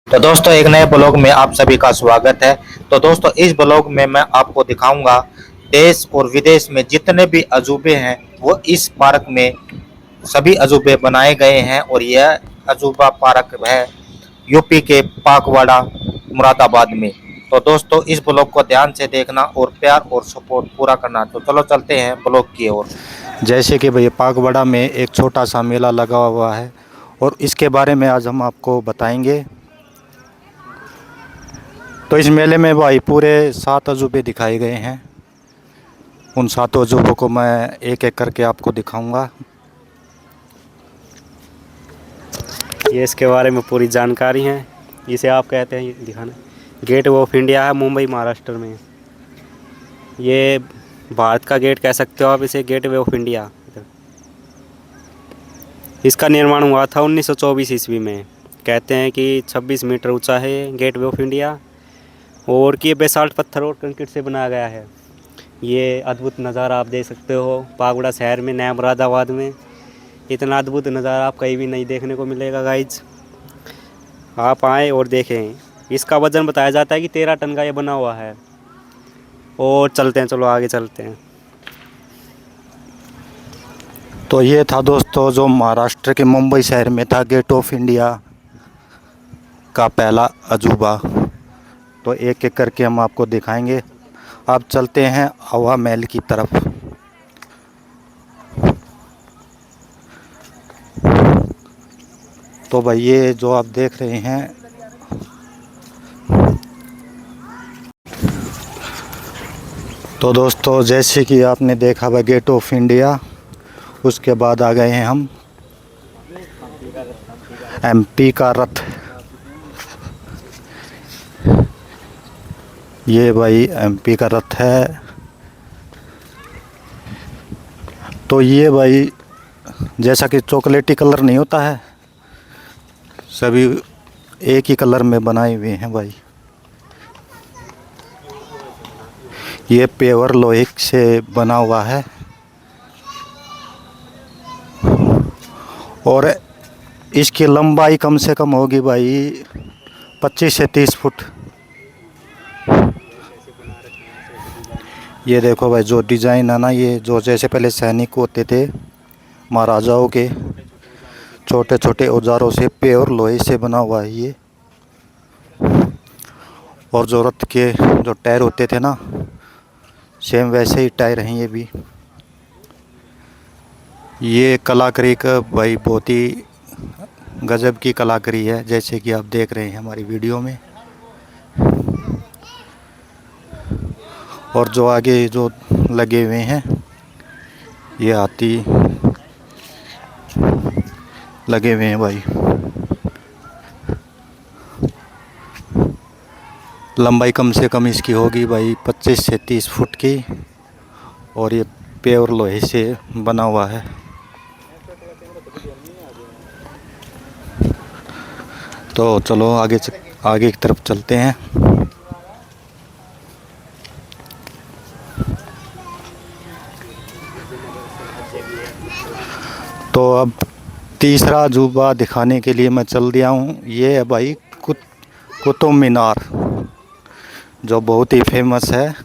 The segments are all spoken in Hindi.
तो दोस्तों एक नए ब्लॉग में आप सभी का स्वागत है। तो दोस्तों इस ब्लॉग में मैं आपको दिखाऊंगा देश और विदेश में जितने भी अजूबे हैं वो इस पार्क में सभी अजूबे बनाए गए हैं और यह अजूबा पार्क है यूपी के पाकवाड़ा मुरादाबाद में। तो दोस्तों इस ब्लॉग को ध्यान से देखना और प्यार और सपोर्ट पूरा करना। तो चलो चलते हैं ब्लॉग की ओर। जैसे कि भैया पाकवाड़ा में एक छोटा सा मेला लगा हुआ है और इसके बारे में आज हम आपको बताएंगे। तो इस मेले में भाई पूरे 7 अजूबे दिखाए गए हैं। उन 7 अजूबों को मैं एक एक करके आपको दिखाऊंगा। ये इसके बारे में पूरी जानकारी है। इसे आप कहते हैं, ये दिखाना, गेट वे ऑफ इंडिया है, मुंबई महाराष्ट्र में। ये भारत का गेट कह सकते हो आप इसे, गेट वे ऑफ इंडिया। इसका निर्माण हुआ था 1924 ईस्वी में। कहते हैं कि 26 मीटर ऊंचा है गेट वे ऑफ इंडिया और कि ये बेसाल्ट पत्थर और कंक्रीट से बनाया गया है। ये अद्भुत नज़ारा आप देख सकते हो पागुड़ा शहर में, नया मुरादाबाद में। इतना अद्भुत नज़ारा आप कहीं भी नहीं देखने को मिलेगा गाइज। आप आएँ और देखें। इसका वज़न बताया जाता है कि 13 टन का ये बना हुआ है। और चलते हैं, चलो आगे चलते हैं। तो ये था दोस्तों जो महाराष्ट्र के मुंबई शहर में था गेट ऑफ इंडिया का पहला अजूबा। तो एक एक करके हम आपको दिखाएंगे। अब चलते हैं हवा महल की तरफ। तो भाई ये जो आप देख रहे हैं तो दोस्तों जैसे कि आपने देखा वह गेट ऑफ इंडिया, उसके बाद आ गए हैं हम एमपी का रथ। ये भाई एमपी का रथ है। तो ये भाई जैसा कि चॉकलेटी कलर नहीं होता है, सभी एक ही कलर में बनाए हुए हैं भाई। ये पेवर लोहे से बना हुआ है और इसकी लंबाई कम से कम होगी भाई 25 से 30 फुट। ये देखो भाई जो डिज़ाइन है ना, ये जो जैसे पहले सैनिक होते थे महाराजाओं के, छोटे छोटे औजारों से प्योर लोहे से बना हुआ है ये। और जो रथ के जो टायर होते थे ना, सेम वैसे ही टायर हैं ये भी। ये कलाकारी का भाई बहुत ही गजब की कलाकारी है, जैसे कि आप देख रहे हैं हमारी वीडियो में। और जो आगे जो लगे हुए हैं ये हाथी लगे हुए हैं भाई। लंबाई कम से कम इसकी होगी भाई 25 से 30 फुट की और ये प्योर लोहे से बना हुआ है। तो चलो आगे की तरफ चलते हैं। तो अब तीसरा अजूबा दिखाने के लिए मैं चल दिया हूँ। ये है भाई कुतुब मीनार, जो बहुत ही फेमस है।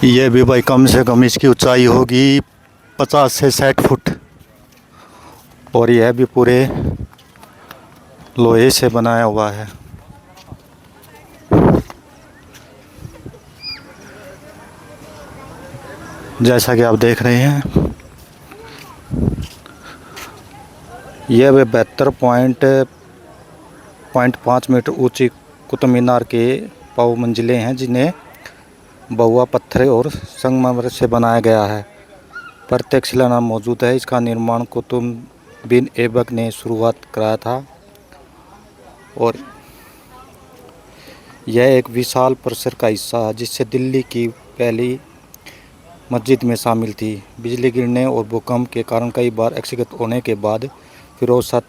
ये भी भाई कम से कम इसकी ऊंचाई होगी 50 से 60 फुट और यह भी पूरे लोहे से बनाया हुआ है। जैसा कि आप देख रहे हैं यह 72.5 मीटर ऊंची कुतुब मीनार के 5 मंजिलें हैं, जिन्हें बहुआ पत्थर और संगमरमर से बनाया गया है। प्रत्येक शिलान्यास मौजूद है। इसका निर्माण कुतुब बिन ऐबक ने शुरुआत कराया था और यह एक विशाल परिसर का हिस्सा है, जिससे दिल्ली की पहली मस्जिद में शामिल थी। बिजली गिरने और भूकंप के कारण कई बार क्षतिग्रस्त होने के बाद फिरोज शाह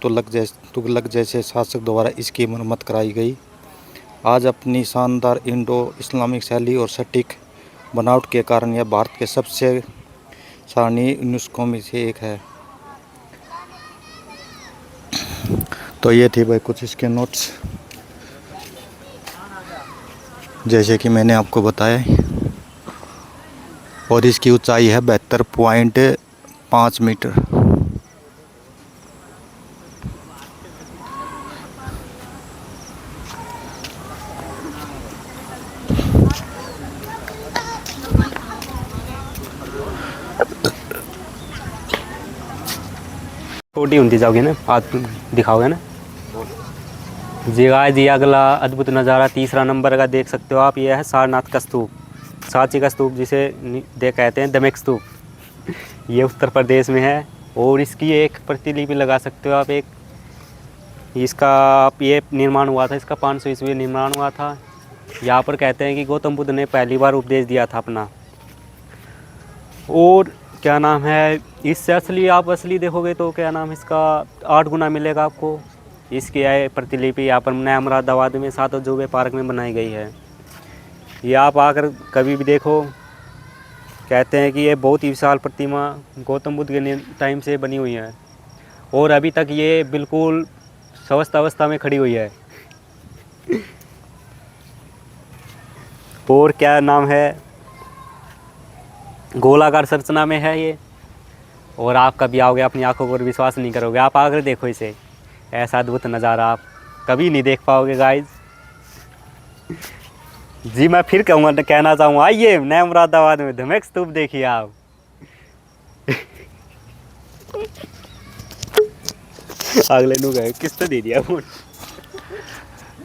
तुगलक जैसे शासक द्वारा इसकी मरम्मत कराई गई। आज अपनी शानदार इंडो इस्लामिक शैली और सटीक बनावट के कारण यह भारत के सबसे सराहनीय यूनेस्को में से एक है। तो ये थी भाई कुछ इसके नोट्स, जैसे कि मैंने आपको बताया, और इसकी ऊंचाई है 72.5 मीटर। छोटी होती जाओगे ना, आप दिखाओगे ना जी गाइस। ये अगला अद्भुत नज़ारा तीसरा नंबर का देख सकते हो आप। ये है सारनाथ का स्तूप, सांची का स्तूप जिसे कहते हैं दमेक स्तूप। ये उत्तर प्रदेश में है और इसकी एक प्रतिलिपि लगा सकते हो आप। एक इसका ये निर्माण हुआ था, इसका 500 ईस्वी निर्माण हुआ था। यहाँ पर कहते हैं कि गौतम बुद्ध ने पहली बार उपदेश दिया था अपना। और क्या नाम है, इससे आप असली देखोगे तो क्या नाम है, इसका 8 गुना मिलेगा आपको। इसकी है प्रतिलिपि यहाँ पर नया मुरादाबाद में 7 अजूबे पार्क में बनाई गई है। ये आप आकर कभी भी देखो। कहते हैं कि ये बहुत ही विशाल प्रतिमा गौतम बुद्ध के टाइम से बनी हुई है और अभी तक ये बिल्कुल स्वस्थ अवस्था में खड़ी हुई है। और क्या नाम है, गोलाकार संरचना में है ये। और आप कभी आओगे अपनी आंखों पर विश्वास नहीं करोगे। आप आकर देखो इसे, ऐसा अद्भुत नज़ारा आप कभी नहीं देख पाओगे गाइज। जी मैं फिर कहूँगा, कहना चाहूँगा, आइए नया मुरादाबाद में दमेक स्तूप देखिए आप। अगले नु गए किस्त दे दिया।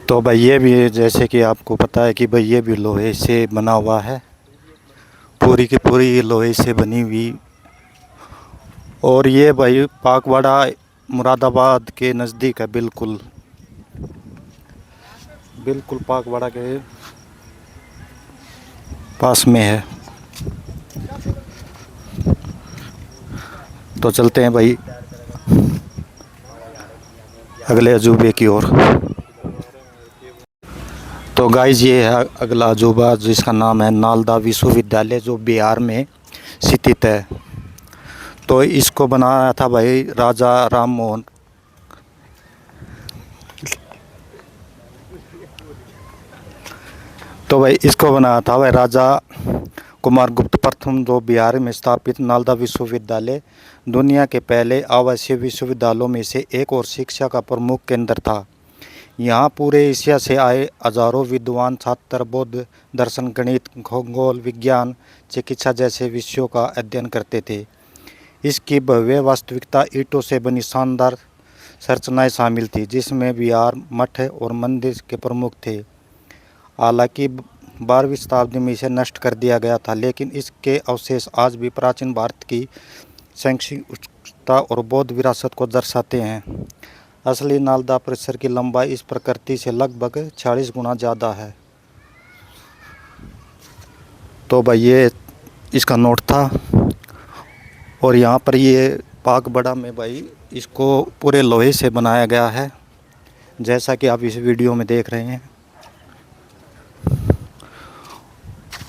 तो भाई ये भी, जैसे कि आपको पता है कि भाई ये भी लोहे से बना हुआ है, पूरी की पूरी लोहे से बनी हुई। और ये भाई पाकवाड़ा मुरादाबाद के नज़दीक है, बिल्कुल पाकवाड़ा के पास में है। तो चलते हैं भाई अगले अजूबे की ओर। तो गाइज ये है अगला अजूबा, जिसका नाम है नालंदा विश्वविद्यालय, जो बिहार में स्थित है। तो इसको बनाया था भाई राजा राम मोहन। तो भाई इसको बनाया था भाई राजा कुमार गुप्त प्रथम, जो बिहार में स्थापित नालंदा विश्वविद्यालय दुनिया के पहले आवासीय विश्वविद्यालयों में से एक और शिक्षा का प्रमुख केंद्र था। यहाँ पूरे एशिया से आए हजारों विद्वान छात्र बौद्ध दर्शन, गणित, खगोल विज्ञान, चिकित्सा जैसे विषयों का अध्ययन करते थे। इसकी भव्य वास्तविकता ईंटों से बनी शानदार संरचनाएं शामिल थी, जिसमें विहार, मठ और मंदिर के प्रमुख थे। हालांकि 12वीं शताब्दी में इसे नष्ट कर दिया गया था, लेकिन इसके अवशेष आज भी प्राचीन भारत की शैक्षणिकता और बौद्ध विरासत को दर्शाते हैं। असली नालंदा परिसर की लंबाई इस प्रकृति से लगभग 46 गुना ज़्यादा है। तो भाई ये इसका नोट था। और यहाँ पर ये पाकवाड़ा में भाई इसको पूरे लोहे से बनाया गया है, जैसा कि आप इस वीडियो में देख रहे हैं।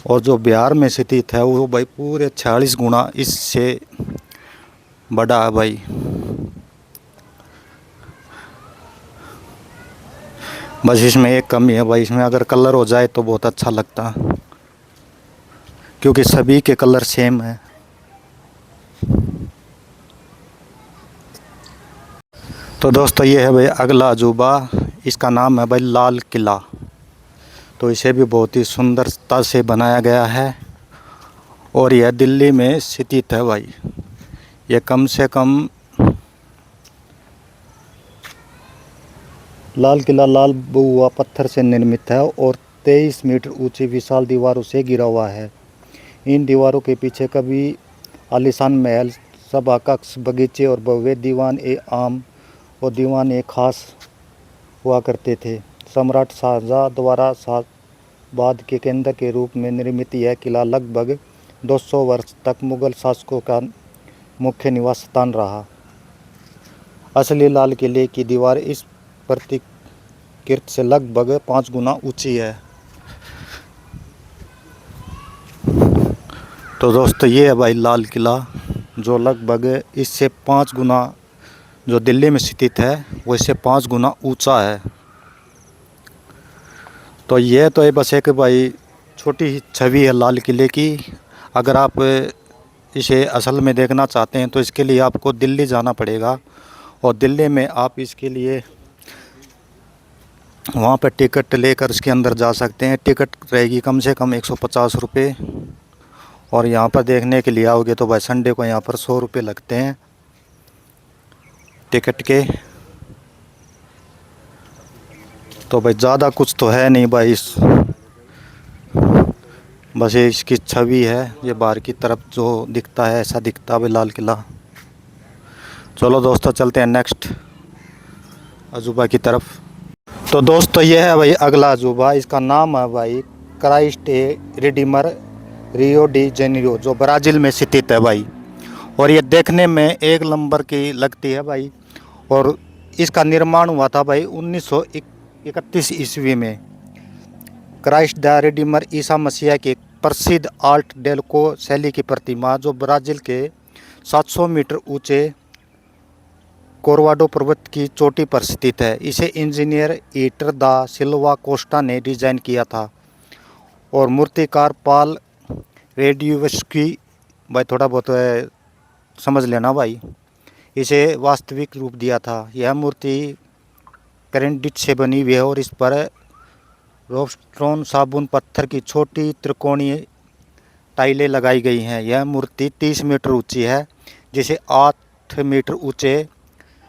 और जो बिहार में स्थित है वो भाई पूरे 46 गुना इससे बड़ा है भाई। बस इसमें एक कमी है भाई, इसमें अगर कलर हो जाए तो बहुत अच्छा लगता, क्योंकि सभी के कलर सेम है। तो दोस्तों ये है भाई अगला अजूबा, इसका नाम है भाई लाल किला। तो इसे भी बहुत ही सुंदरता से बनाया गया है और यह दिल्ली में स्थित है भाई। यह कम से कम, लाल किला लाल बुआ पत्थर से निर्मित है और 23 मीटर ऊंची विशाल दीवारों से घिरा हुआ है। इन दीवारों के पीछे कभी आलीशान महल, सभा कक्ष, बगीचे और भव्य दीवान ए आम और दीवान ए खास हुआ करते थे। सम्राट शाहजहाँ द्वारा शाहाबाद के केंद्र के रूप में निर्मित यह किला लगभग 200 वर्ष तक मुगल शासकों का मुख्य निवास स्थान रहा। असली लाल किले की दीवार इस प्रतिकृति से लगभग 5 गुना ऊंची है। तो दोस्तों ये है भाई लाल किला, जो लगभग इससे 5 गुना, जो दिल्ली में स्थित है वो इससे 5 गुना ऊंचा है। तो ये तो है बस एक भाई छोटी ही छवि है लाल किले की। अगर आप इसे असल में देखना चाहते हैं तो इसके लिए आपको दिल्ली जाना पड़ेगा, और दिल्ली में आप इसके लिए वहाँ पर टिकट लेकर इसके अंदर जा सकते हैं। टिकट रहेगी कम से कम 150 रुपये, और यहाँ पर देखने के लिए आओगे तो भाई संडे को यहाँ पर 100 रुपये लगते हैं टिकट के। तो भाई ज़्यादा कुछ तो है नहीं भाई, बस ये इसकी छवि है। ये बाहर की तरफ जो दिखता है ऐसा दिखता है भाई लाल किला। चलो दोस्तों चलते हैं नेक्स्ट अजूबा की तरफ। तो दोस्तों ये है भाई अगला अजूबा, इसका नाम है भाई Christ Redeemer Rio de Janeiro, जो ब्राज़ील में स्थित है भाई। और ये देखने में एक नंबर की लगती है भाई, और इसका निर्माण हुआ था भाई 1931 ईस्वी में। Christ the Redeemer Isa Masih की प्रसिद्ध आर्ट डेल्को शैली की प्रतिमा, जो ब्राज़ील के 700 मीटर ऊंचे कोरवाडो पर्वत की चोटी पर स्थित है। इसे इंजीनियर ईटर दा सिल्वा कोस्टा ने डिज़ाइन किया था, और मूर्तिकार पाल रेडियोवस्की, भाई थोड़ा बहुत समझ लेना भाई, इसे वास्तविक रूप दिया था। यह मूर्ति ग्रेनाइट से बनी हुई है, और इस पर रोस्ट्रोन साबुन पत्थर की छोटी त्रिकोणीय टाइलें लगाई गई हैं। यह मूर्ति 30 मीटर ऊंची है, जिसे 8 मीटर ऊंचे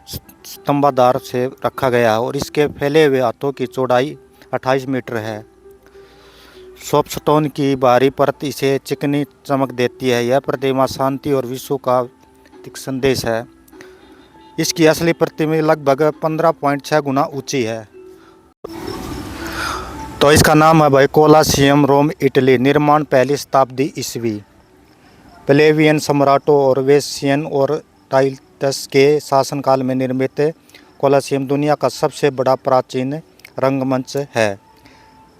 स्तंभाधार से रखा गया है, और इसके फैले हुए हाथों की चौड़ाई 28 मीटर है। सोपस्टोन की बाहरी परत इसे चिकनी चमक देती है। यह प्रतिमा शांति और विश्व का संदेश है। इसकी असली प्रतिमा लगभग 15.6 गुना ऊंची है। तो इसका नाम है भाई कोलासियम, रोम इटली। निर्माण पहली शताब्दी ईस्वी। प्लेवियन सम्राटों और वेसियन और टाइटस के शासनकाल में निर्मित कोलासियम दुनिया का सबसे बड़ा प्राचीन रंगमंच है।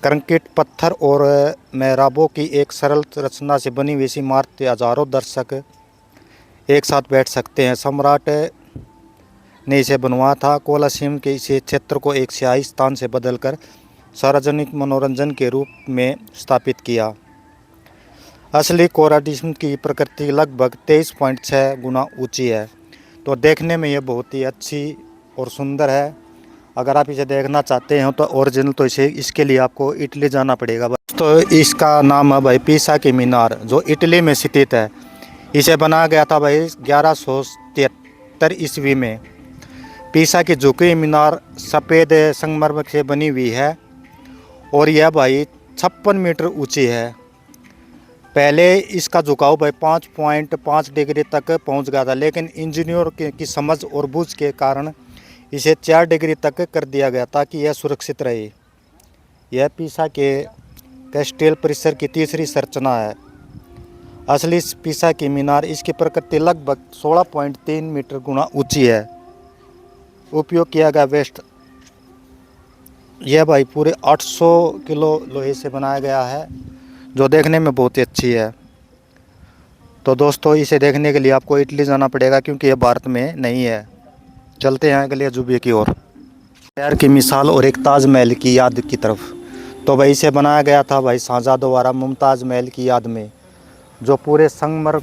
कंक्रीट पत्थर और मेहराबों की एक सरल रचना से बनी हुई इस इमारत हजारों दर्शक एक साथ बैठ सकते हैं। सम्राट ने इसे बनवाया था। कोलासियम के इस क्षेत्र को एक सियाही स्थान से बदलकर सार्वजनिक मनोरंजन के रूप में स्थापित किया। असली कोलासियम की प्रकृति लगभग 23.6 गुना ऊंची है। तो देखने में ये बहुत ही अच्छी और सुंदर है। अगर आप इसे देखना चाहते हैं तो ओरिजिनल, तो इसके लिए आपको इटली जाना पड़ेगा। तो इसका नाम है भाई पीसा की मीनार, जो इटली में स्थित है। इसे बनाया गया था भाई 1173 ईस्वी में। पीसा की झुकी मीनार सफ़ेद संगमरमर से बनी हुई है, और यह भाई 56 मीटर ऊंची है। पहले इसका झुकाव भाई 5.5 डिग्री तक पहुंच गया था, लेकिन इंजीनियर की समझ और बूझ के कारण इसे 4 डिग्री तक कर दिया गया ताकि यह सुरक्षित रहे। यह पीसा के कैस्टेल परिसर की तीसरी संरचना है। असली पीसा की मीनार, इसकी प्रकृति लगभग 16.3 मीटर गुना ऊंची है। उपयोग किया गया वेस्ट, यह भाई पूरे 800 किलो लोहे से बनाया गया है, जो देखने में बहुत ही अच्छी है। तो दोस्तों इसे देखने के लिए आपको इटली जाना पड़ेगा, क्योंकि यह भारत में नहीं है। चलते हैं अगले अजूबे की ओर, प्यार की मिसाल और एक ताजमहल की याद की तरफ। तो भाई इसे बनाया गया था भाई शाहजहाँ द्वारा मुमताज़ महल की याद में, जो पूरे संगमरमर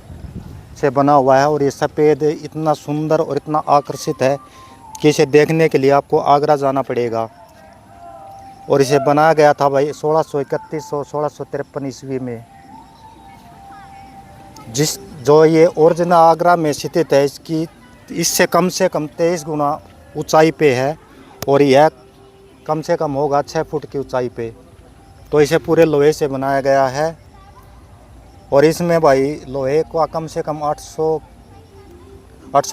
से बना हुआ है। और ये सफ़ेद इतना सुंदर और इतना आकर्षित है कि इसे देखने के लिए आपको आगरा जाना पड़ेगा। और इसे बनाया गया था भाई 1631 और 1653 ईस्वी में। जो ये ओरिजिनल आगरा में स्थित है, इससे कम से कम 23 गुना ऊंचाई पे है, और यह कम से कम होगा 6 फुट की ऊंचाई पे। तो इसे पूरे लोहे से बनाया गया है, और इसमें भाई लोहे का कम से कम 800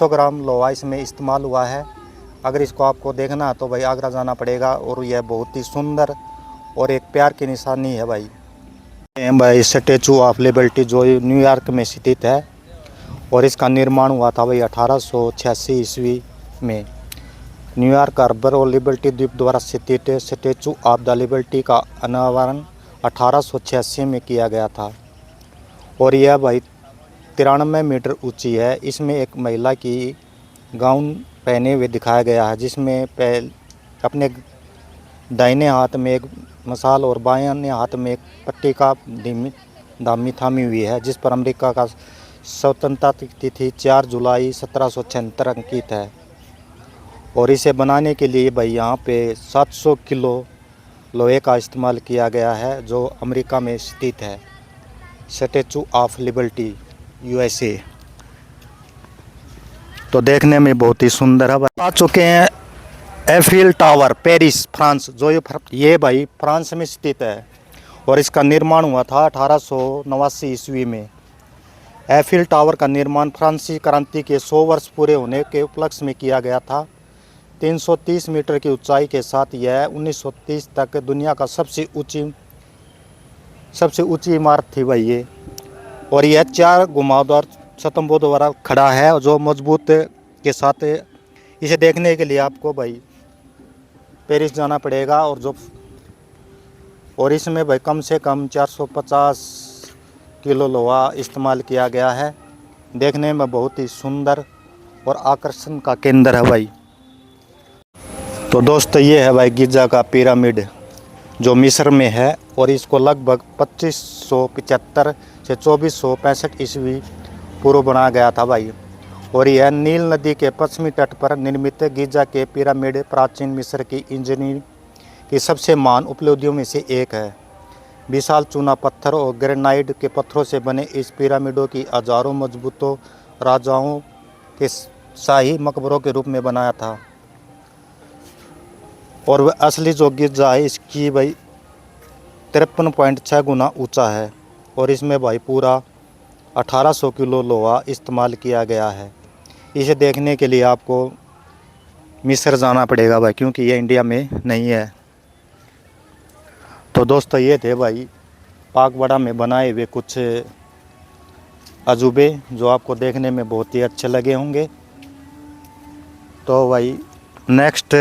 ग्राम लोहा इसमें इस्तेमाल हुआ है। अगर इसको आपको देखना है तो भाई आगरा जाना पड़ेगा, और यह बहुत ही सुंदर और एक प्यार की निशानी है भाई। भाई स्टैचू ऑफ लिबर्टी, जो न्यूयॉर्क में स्थित है, और इसका निर्माण हुआ था भाई 1886 ईस्वी में। न्यूयॉर्क हार्बर और लिबर्टी द्वीप द्वारा स्थित स्टैचू ऑफ द लिबर्टी का अनावरण 1886 में किया गया था, और यह भाई 93 मीटर ऊंची है। इसमें एक महिला की गाउन पहने हुए दिखाया गया है, जिसमें अपने दाहिने हाथ में एक मशाल और बाएं हाथ में एक पट्टी का दामी थामी हुई है, जिस पर अमेरिका का स्वतंत्रता तिथि 4 जुलाई 1776 अंकित है। और इसे बनाने के लिए भाई यहाँ पे 700 किलो लोहे का इस्तेमाल किया गया है, जो अमेरिका में स्थित है, स्टैचू ऑफ लिबर्टी USA। तो देखने में बहुत ही सुंदर है भाई। आ चुके हैं एफिल टावर पेरिस फ्रांस, जो ये भाई फ्रांस में स्थित है और इसका निर्माण हुआ था 1889 ईस्वी में। एफिल टावर का निर्माण फ्रांसीसी क्रांति के 100 वर्ष पूरे होने के उपलक्ष्य में किया गया था। 330 मीटर की ऊंचाई के साथ यह 1930 तक दुनिया का सबसे ऊंची इमारत थी भाई ये। और यह 4 घुमावदार स्तंभों द्वारा खड़ा है, जो मजबूत के साथ। इसे देखने के लिए आपको भाई पेरिस जाना पड़ेगा। और इसमें भाई कम से कम 450 किलो लोहा इस्तेमाल किया गया है। देखने में बहुत ही सुंदर और आकर्षण का केंद्र है भाई। तो दोस्तों ये है भाई गिज़ा का पिरामिड, जो मिस्र में है, और इसको लगभग 2575 से 2465 ईस्वी पूर्व बनाया गया था भाई। और यह नील नदी के पश्चिमी तट पर निर्मित गिज़ा के पिरामिड प्राचीन मिस्र की इंजीनियरिंग की सबसे महान उपलब्धियों में से एक है। विशाल चूना पत्थर और ग्रेनाइट के पत्थरों से बने इस पिरामिडों की हजारों मजबूतों राजाओं के शाही मकबरों के रूप में बनाया था। और वह असली जो गिज़ा है इसकी भाई 53.6 गुना ऊंचा है। और इसमें भाई पूरा 1800 किलो लोहा इस्तेमाल किया गया है। इसे देखने के लिए आपको मिस्र जाना पड़ेगा भाई, क्योंकि ये इंडिया में नहीं है। तो दोस्तों ये थे भाई पाकवाड़ा में बनाए हुए कुछ अजूबे, जो आपको देखने में बहुत ही अच्छे लगे होंगे। तो भाई नेक्स्ट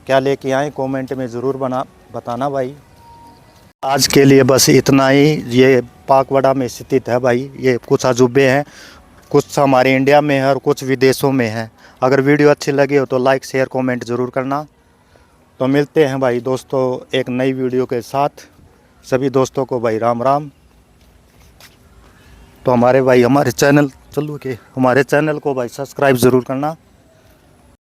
क्या लेके आए कमेंट में ज़रूर बताना भाई। आज के लिए बस इतना ही। ये पाकवाड़ा में स्थित है भाई, ये कुछ अजूबे हैं, कुछ हमारे इंडिया में है और कुछ विदेशों में है। अगर वीडियो अच्छी लगी हो तो लाइक शेयर कमेंट ज़रूर करना। तो मिलते हैं भाई दोस्तों एक नई वीडियो के साथ। सभी दोस्तों को भाई राम राम। तो हमारे चैनल को भाई सब्सक्राइब ज़रूर करना।